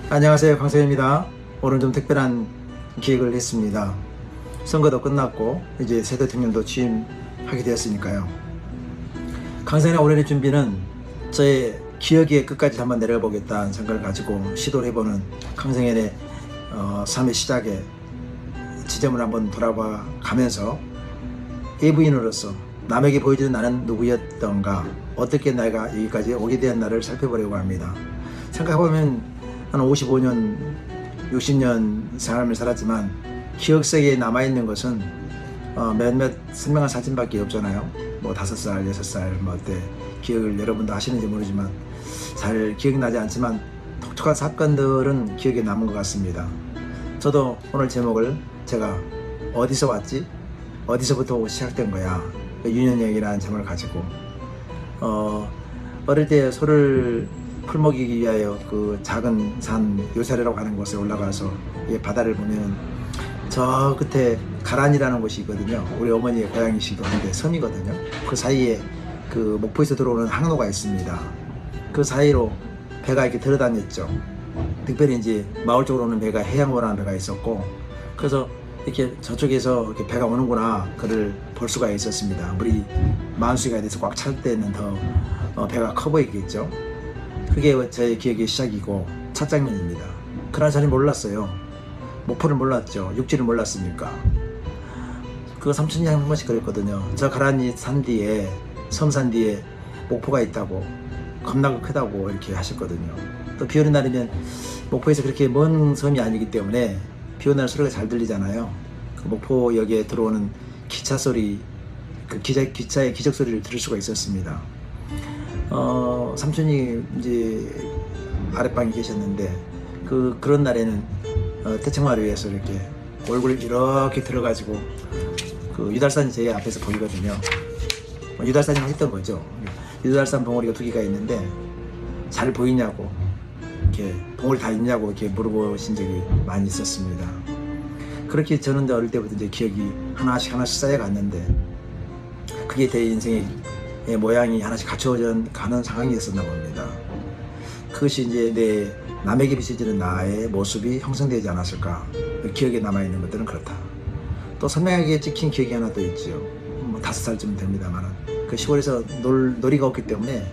안녕하세요, 강세입니다. 오늘 좀 특별한 기획을 했습니다. 선거도 끝났고 이제 새 대통령도 취임하게 되었으니까요. 강세의 올해의 준비는 저의 기억의 끝까지 한번 내려가 보겠다는 생각을 가지고 시도를 해보는 강생현의 삶의 시작에 지점을 한번 돌아봐 가면서 AV인으로서 남에게 보여주는 나는 누구였던가, 어떻게 내가 여기까지 오게 된 나를 살펴보려고 합니다. 생각해보면 한 55년, 60년 삶을 살았지만 기억 속에 남아있는 것은 몇몇 선명한 사진밖에 없잖아요. 뭐 5살, 6살 뭐 때 기억을 여러분도 아시는지 모르지만 잘 기억나지 않지만 독특한 사건들은 기억에 남은 것 같습니다. 저도 오늘 제목을 제가 어디서 왔지? 어디서부터 시작된 거야? 윤현영이라는 제목을 가지고 어릴 때 소를 풀 먹이기 위하여 그 작은 산 요사리라고 하는 곳에 올라가서 바다를 보면 저 끝에 가란이라는 곳이 있거든요. 우리 어머니의 고향이시기도 한데 섬이거든요. 그 사이에 그 목포에서 들어오는 항로가 있습니다. 그 사이로 배가 이렇게 들어다녔죠. 특별히 이제 마을 쪽으로 오는 배가 해양호라는 배가 있었고, 그래서 이렇게 저쪽에서 이렇게 배가 오는구나 그를 볼 수가 있었습니다. 물이 만수가 돼서 꽉 찰 때는 더 배가 커 보이겠죠. 그게 제 기억의 시작이고 첫 장면입니다. 그러나 저는 몰랐어요. 목포를 몰랐죠. 육지를 몰랐으니까. 그거 삼촌이 한 번씩 그랬거든요. 저 가라니 산 뒤에, 섬산 뒤에 목포가 있다고, 겁나고 크다고 이렇게 하셨거든요. 또 비 오는 날이면 목포에서 그렇게 먼 섬이 아니기 때문에 비 오는 날 소리가 잘 들리잖아요. 그 목포역에 들어오는 기차 소리, 그 기차의 기적 소리를 들을 수가 있었습니다. 삼촌이 이제 아랫방에 계셨는데 그런 날에는 태청마루 위에서 이렇게 얼굴을 이렇게 들어가지고 그 유달산이 제 앞에서 보이거든요. 유달산이만 했던 거죠. 유달산 봉우리가 2개가 있는데 잘 보이냐고, 이렇게 봉우리 다 있냐고 이렇게 물어보신 적이 많이 있었습니다. 그렇게 저는 어릴 때부터 이제 기억이 하나씩 쌓여갔는데 그게 제 인생의 모양이 하나씩 갖춰져 가는 상황이었었나 봅니다. 그것이 이제 남에게 비춰지는 나의 모습이 형성되지 않았을까. 기억에 남아있는 것들은 그렇다. 또 선명하게 찍힌 기억이 하나 또 있죠. 뭐 5살쯤 됩니다만 그 시골에서 놀이가 없기 때문에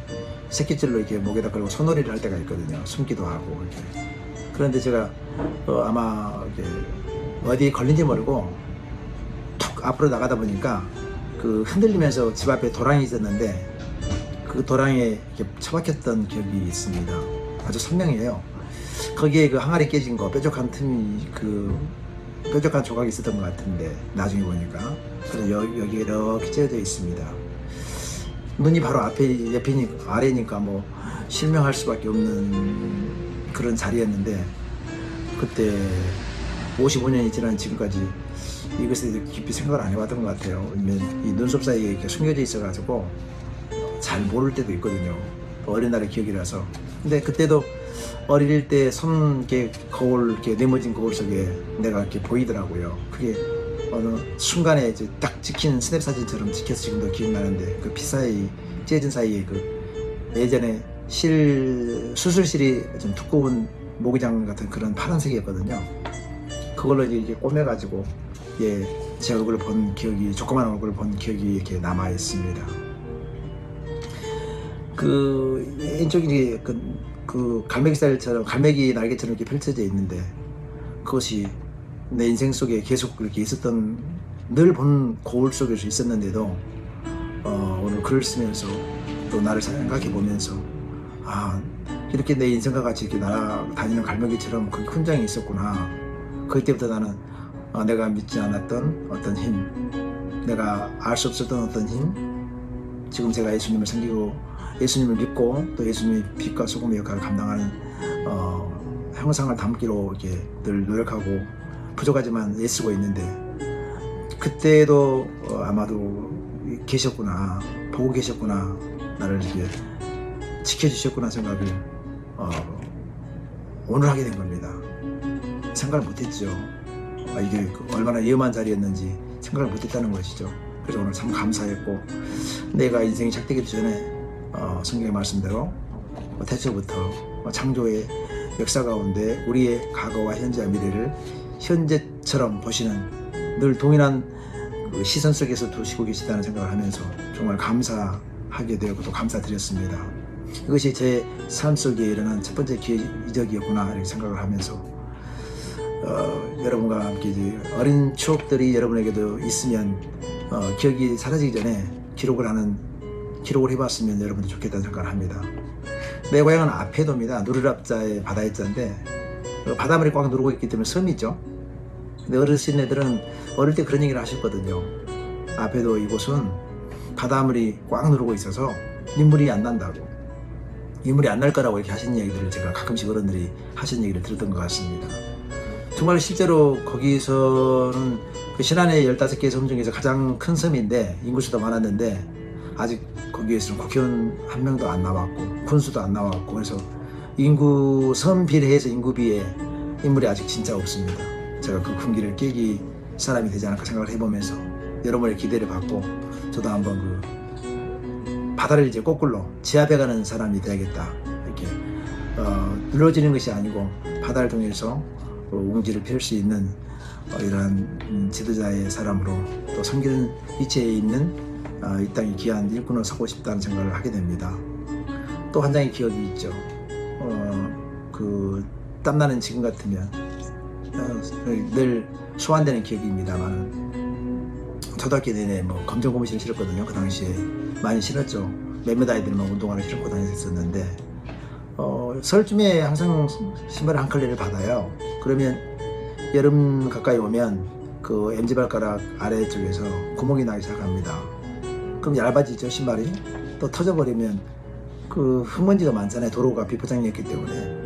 새끼줄로 이렇게 목에다 걸고 소놀이를 할 때가 있거든요. 숨기도 하고 이렇게. 그런데 제가 아마 이렇게 어디에 걸린지 모르고 툭 앞으로 나가다 보니까 그 흔들리면서 집 앞에 도랑이 있었는데 그 도랑에 이렇게 처박혔던 기억이 있습니다. 아주 선명해요. 거기에 그 항아리 깨진 거, 뾰족한 틈이, 그 뾰족한 조각이 있었던 것 같은데 나중에 보니까 그래서 여기에 이렇게 째져 있습니다. 눈이 바로 앞에, 옆이니 아래니까 뭐 실명할 수밖에 없는 그런 자리였는데, 그때 55년이 지난 지금까지 이것에 깊이 생각을 안 해봤던 것 같아요. 이 눈썹 사이에 이렇게 숨겨져 있어가지고 잘 모를 때도 있거든요. 어린 날의 기억이라서. 근데 그때도 어릴 때 손 이렇게 거울, 이렇게 네모진 거울 속에 내가 이렇게 보이더라고요. 그게 어느 순간에 이제 딱 찍힌 스냅 사진처럼 찍혀서 지금도 기억나는데, 그 피 사이, 찢어진 사이에 그 예전에 수술실이 좀 두꺼운 모기장 같은 그런 파란색이었거든요. 그걸로 이제 꼬매가지고 제 얼굴을 본 기억이, 조그만 얼굴을 본 기억이 이렇게 남아 있습니다. 그 왼쪽이 그 갈매기살처럼, 갈매기 날개처럼 이렇게 펼쳐져 있는데, 그것이 내 인생 속에 계속 그렇게 있었던, 늘 본 거울 속에서 있었는데도 오늘 글을 쓰면서 또 나를 생각해 보면서 이렇게 내 인생과 같이 이렇게 날아다니는 갈매기처럼 그 훈장이 있었구나. 그때부터 나는 내가 믿지 않았던 어떤 힘, 내가 알 수 없었던 어떤 힘, 지금 제가 예수님을 섬기고 예수님을 믿고 또 예수님의 빛과 소금의 역할을 감당하는 형상을 담기로 이렇게 늘 노력하고 부족하지만 애쓰고 있는데, 그때도 아마도 계셨구나, 보고 계셨구나, 나를 이렇게 지켜주셨구나 생각을 오늘 하게 된 겁니다. 생각을 못했죠. 이게 얼마나 위험한 자리였는지 생각을 못했다는 것이죠. 그래서 오늘 참 감사했고, 내가 인생이 시작되기 전에 성경의 말씀대로 태초부터 창조의 역사 가운데 우리의 과거와 현재와 미래를 현재처럼 보시는 늘 동일한 그 시선 속에서 두시고 계시다는 생각을 하면서 정말 감사하게 되었고 또 감사드렸습니다. 이것이 제 삶 속에 일어난 첫 번째 기적이었구나 이렇게 생각을 하면서 여러분과 함께 이제 어린 추억들이 여러분에게도 있으면 기억이 사라지기 전에 기록을 해봤으면 여러분도 좋겠다는 생각을 합니다. 내 고향은 아페도입니다. 누르랍자의 바다의 자인데 바닷물이 꽉 누르고 있기 때문에 섬이죠. 근데 어르신네들은 어릴 때 그런 얘기를 하셨거든요. 아페도 이곳은 바닷물이 꽉 누르고 있어서 민물이 안 난다고, 민물이 안 날 거라고 이렇게 하신 얘기들을 제가 가끔씩 어른들이 하신 얘기를 들었던 것 같습니다. 정말 실제로 거기서는 그 신안의 15개의 섬 중에서 가장 큰 섬인데 인구수도 많았는데 아직 거기에서는 국회의원 한 명도 안 나왔고 군수도 안 나왔고 그래서 섬 비례해서 인구비에 인물이 아직 진짜 없습니다. 제가 그 군기를 깨기 사람이 되지 않을까 생각을 해보면서 여러분의 기대를 받고 저도 한번 그 바다를 이제 거꾸로 지압해가는 사람이 돼야겠다 이렇게 눌러지는 것이 아니고 바다를 통해서 웅지를 펼 수 있는 이러한 지도자의 사람으로 또 섬기는 위치에 있는 이 땅의 귀한 일꾼을 서고 싶다는 생각을 하게 됩니다. 또 한 장의 기억이 있죠. 그 땀나는 지금 같으면 늘 소환되는 기억입니다만 초등학교 내내 뭐 검정 고무신을 신었거든요. 그 당시에 많이 신었죠. 몇몇 아이들만 운동화를 신고 다녔었는데 설쯤에 항상 신발 한 컬레를 받아요. 그러면 여름 가까이 오면 그 엄지발가락 아래쪽에서 구멍이 나기 시작합니다. 그럼 얇아지죠 신발이. 또 터져버리면 그 흙먼지가 많잖아요. 도로가 비포장이었기 때문에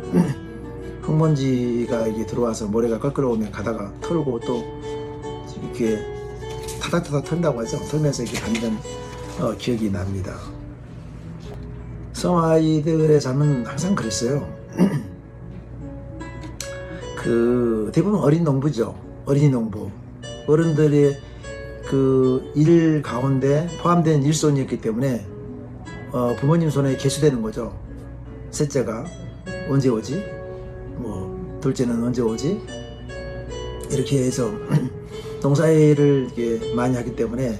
흙먼지가 이게 들어와서 모래가 껄끄러우면 가다가 털고 또 이렇게 타닥타닥 턴다고 하죠. 털면서 이렇게 다니던 기억이 납니다. 섬 아이들의 삶은 항상 그랬어요. 그 대부분 어린 농부죠. 어린이 농부. 어른들의 그 일 가운데 포함된 일손이었기 때문에 부모님 손에 계수되는 거죠. 셋째가 언제 오지? 뭐 둘째는 언제 오지? 이렇게 해서 농사일을 이렇게 많이 하기 때문에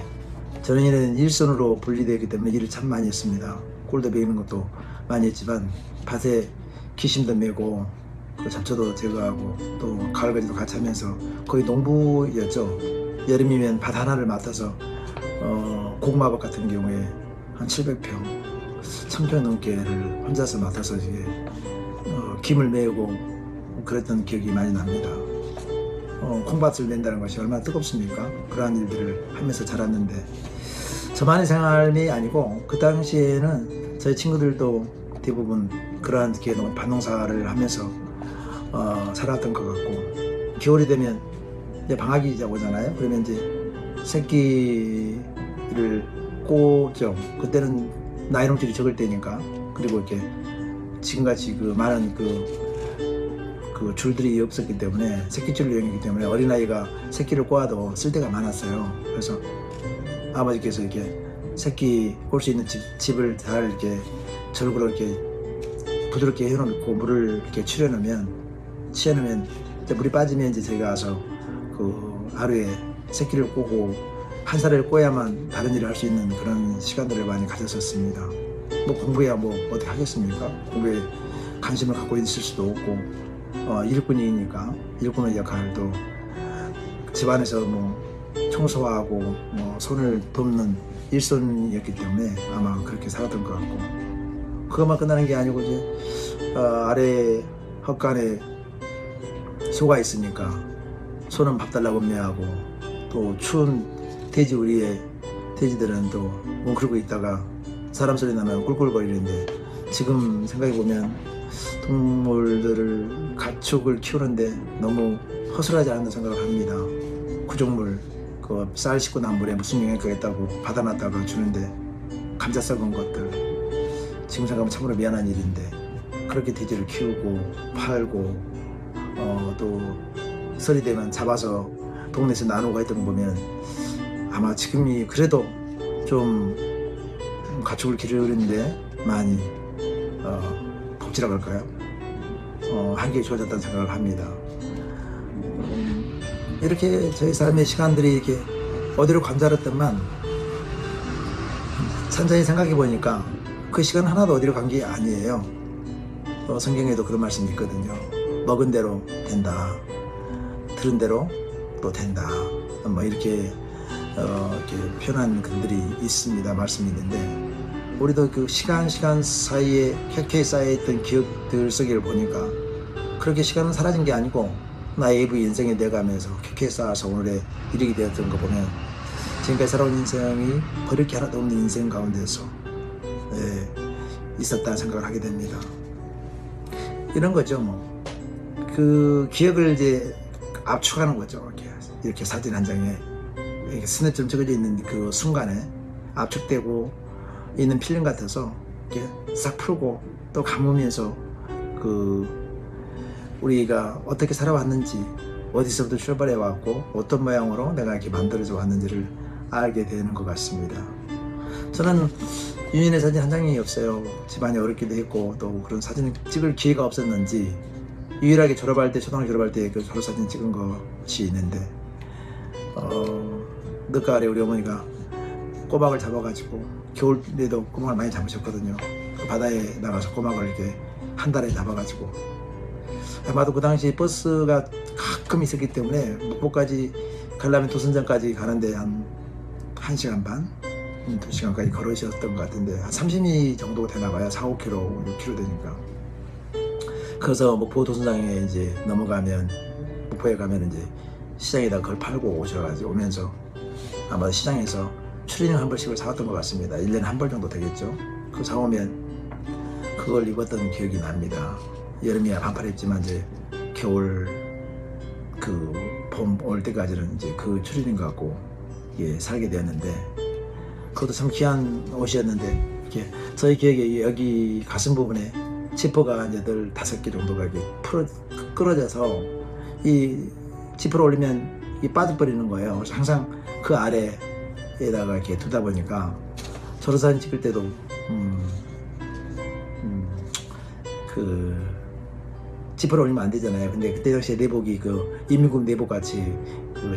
저녁에는 일손으로 분리되기 때문에 일을 참 많이 했습니다. 꼴도 베이는 것도 많이 했지만 밭에 기심도 메고 그 잡초도 제거하고 또 가을까지도 같이 하면서 거의 농부였죠. 여름이면 밭 하나를 맡아서 고구마밭 같은 경우에 한 700평, 1000평 넘게를 혼자서 맡아서 이게 김을 메우고 그랬던 기억이 많이 납니다. 콩밭을 낸다는 것이 얼마나 뜨겁습니까? 그러한 일들을 하면서 자랐는데 저만의 삶이 아니고 그 당시에는 저희 친구들도 대부분 그러한 밭농사를 하면서 살았던 것 같고 겨울이 되면 이제 방학이 이제 오잖아요. 그러면 이제 새끼를 꼬죠. 그때는 나이롱줄이 적을 때니까. 그리고 이렇게 지금같이 그 많은 그 줄들이 없었기 때문에 새끼줄 유행이기 때문에 어린아이가 새끼를 꼬아도 쓸 데가 많았어요. 그래서 아버지께서 이렇게 새끼 꼴 수 있는 집을 잘 이렇게 절구로 이렇게 부드럽게 해놓고 물을 이렇게 치워놓으면 이제 물이 빠지면 이제 제가 와서 그 하루에 새끼를 꼬고 한 살을 꼬야만 다른 일을 할 수 있는 그런 시간들을 많이 가졌었습니다. 뭐 공부해야 뭐 어떻게 하겠습니까? 공부에 관심을 갖고 있을 수도 없고 일꾼이니까 일꾼의 역할도 집안에서 뭐 청소하고 뭐 손을 돕는 일손이었기 때문에 아마 그렇게 살았던 것 같고 그것만 끝나는 게 아니고 이제 아래 헛간에 소가 있으니까 소는 밥 달라고 음매하고 또 추운 돼지 우리의 돼지들은 또 뭉클고 있다가 사람 소리 나면 꿀꿀거리는데 지금 생각해보면 동물들을 가축을 키우는데 너무 허술하지 않은 생각을 합니다. 구정물 그 쌀 씻고 난 물에 무슨 영향가 있다고 받아놨다가 주는데 감자 썩은 것들 지금 생각하면 참으로 미안한 일인데 그렇게 돼지를 키우고 팔고 또 설이 되면 잡아서 동네에서 나누고 했던 거 보면 아마 지금이 그래도 좀 가축을 기르는데 많이 복지라고 할까요? 한결 좋아졌다는 생각을 합니다. 이렇게 저희 삶의 시간들이 이렇게 어디로 관절했더만 천천히 생각해 보니까 그 시간 하나도 어디로 간 게 아니에요. 성경에도 그런 말씀이 있거든요. 먹은 대로 된다, 들은 대로 또 된다, 뭐 이렇게 표현한 글들이 있습니다. 말씀이 있는데, 우리도 그 시간 사이에 켜켜이 쌓여있던 기억들 속을 보니까 그렇게 시간은 사라진 게 아니고 나의 일부 인생에 내가면서 켜켜이 쌓아서 오늘에 이르게 되었던 거 보면 지금까지 살아온 인생이 버릴 게 하나도 없는 인생 가운데서 있었다는 생각을 하게 됩니다. 이런 거죠. 뭐 그 기억을 이제 압축하는 거죠. 이렇게 사진 한 장에 이렇게 스냅처럼 적어져 있는 그 순간에 압축되고 있는 필름 같아서 이렇게 싹 풀고 또 감으면서 그 우리가 어떻게 살아왔는지, 어디서부터 출발해 왔고 어떤 모양으로 내가 이렇게 만들어져 왔는지를 알게 되는 것 같습니다. 저는 유인의 사진 한 장이 없어요. 집안이 어렵기도 했고 또 그런 사진을 찍을 기회가 없었는지 유일하게 졸업할 때, 초등학교 졸업할 때 그 졸업사진 찍은 것이 있는데 늦가을에 우리 어머니가 꼬막을 잡아가지고, 겨울에도 꼬막을 많이 잡으셨거든요. 그 바다에 나가서 꼬막을 이렇게 한 달에 잡아가지고, 아마도 그 당시 버스가 가끔 있었기 때문에 목포까지 가려면 도선장까지 가는데 한 1시간 반? 2시간까지 걸으셨던 것 같은데 한 30리 정도 되나봐요. 4, 5km, 6km 되니까. 그래서 목포 도선장에 이제 넘어가면, 목포에 가면 이제 시장에다 그걸 팔고 오셔가지고 오면서 아마 시장에서 추리닝 한 벌씩을 사왔던 것 같습니다. 1년에 한 벌 정도 되겠죠. 그거 사오면 그걸 입었던 기억이 납니다. 여름이야 반팔 입지만 이제 겨울 그 봄 올 때까지는 이제 그 추리닝 갖고 살게 되었는데, 그것도 참 귀한 옷이었는데 이렇게 저희 기억에 여기 가슴 부분에 지퍼가 이제 늘 5개 정도가 이렇게 끌어져서 이 지퍼를 올리면 이 빠져버리는 거예요. 그래서 항상 그 아래에다가 이렇게 두다 보니까 졸업사진 찍을 때도 그 지퍼를 올리면 안 되잖아요. 근데 그때 당시에 내복이 그 인민군 내복 같이 그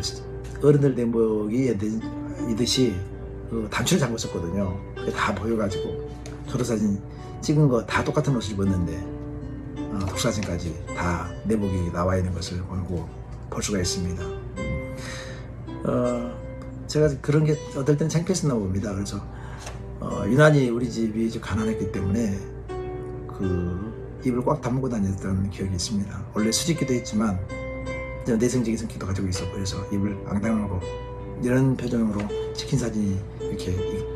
어른들 내복이 이듯이 그 단추를 잠궜었거든요. 그게 다 보여가지고 졸업사진 찍은 거 다 똑같은 옷을 입었는데 독사진까지 다 내복이 나와 있는 것을 볼 수가 있습니다. 제가 그런 게 어떨 때는 창피했었나 봅니다. 그래서 유난히 우리 집이 좀 가난했기 때문에 그 입을 꽉 다물고 다녔던 기억이 있습니다. 원래 수직기도 했지만 내성적인 성격도 가지고 있었고, 그래서 입을 앙당하고 이런 표정으로 찍힌 사진이 이렇게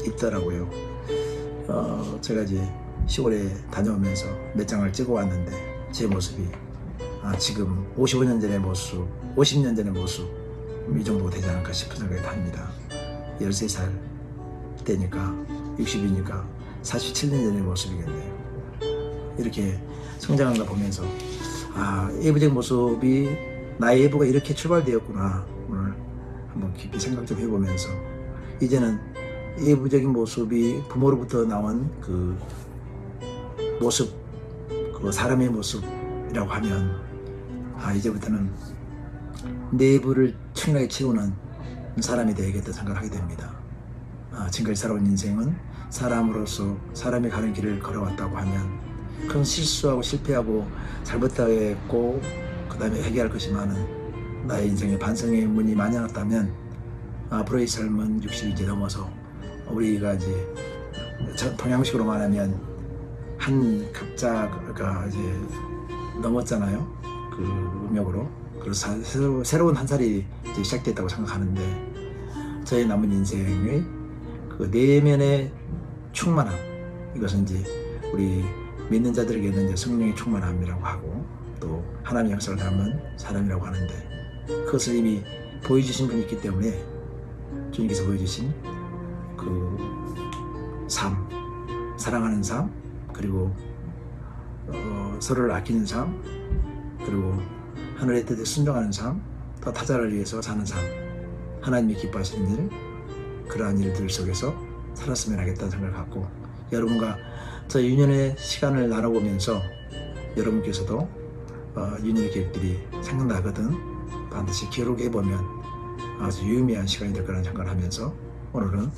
있더라고요. 제가 이제 시골에 다녀오면서 몇 장을 찍어 왔는데 제 모습이 지금 55년 전의 모습, 50년 전의 모습 이 정도 되지 않을까 싶은 생각이 듭니다. 13살 때니까 60이니까 47년 전의 모습이겠네요. 이렇게 성장한 걸 보면서 예부적인 모습이 나의 예부가 이렇게 출발되었구나, 오늘 한번 깊이 생각 좀 해보면서 이제는 예부적인 모습이 부모로부터 나온 그 모습, 그 사람의 모습이라고 하면 이제부터는 내부를 충분하게 채우는 사람이 되야겠다 생각을 하게 됩니다. 지금까지 살아온 인생은 사람으로서 사람이 가는 길을 걸어왔다고 하면 그런 실수하고 실패하고 잘못하고 그 다음에 회개할 것이 많은 나의 인생에 반성의 문이 많이 열었다면 앞으로의 삶은 60이 이제 넘어서 우리가 이제 동양식으로 말하면 한 갑자가 이제 넘었잖아요. 그 음력으로. 그래서 새로운 한 살이 이제 시작됐다고 생각하는데, 저의 남은 인생의 그 내면의 충만함, 이것은 이제 우리 믿는 자들에게는 이제 성령의 충만함이라고 하고 또 하나님의 역사를 담은 사람이라고 하는데, 그것을 이미 보여주신 분이 있기 때문에 주님께서 보여주신 그 삶, 사랑하는 삶, 그리고 서로를 아끼는 삶, 그리고 하늘의 뜻에 순종하는 삶, 또 타자를 위해서 사는 삶, 하나님이 기뻐하시는 일, 그러한 일들 속에서 살았으면 하겠다는 생각을 갖고 여러분과 저 유년의 시간을 나눠보면서 여러분께서도 윤희의 기획들이 생각나거든. 반드시 기록해보면 아주 유의미한 시간이 될 거라는 생각을 하면서 오늘은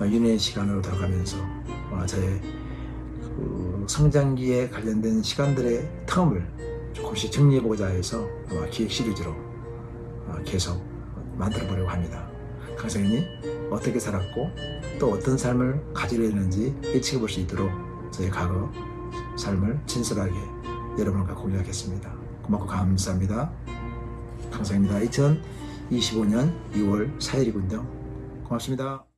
윤희의 시간으로 돌아가면서 저의 그 성장기에 관련된 시간들의 텀을 조금씩 정리해보고자 해서 아마 기획 시리즈로 계속 만들어 보려고 합니다. 강성현이 어떻게 살았고 또 어떤 삶을 가지려 했는지 일찍해 볼 수 있도록 저의 과거 삶을 진솔하게 여러분과 공유하겠습니다. 고맙고 감사합니다. 강성현입니다. 2025년 6월 4일이군요. 고맙습니다.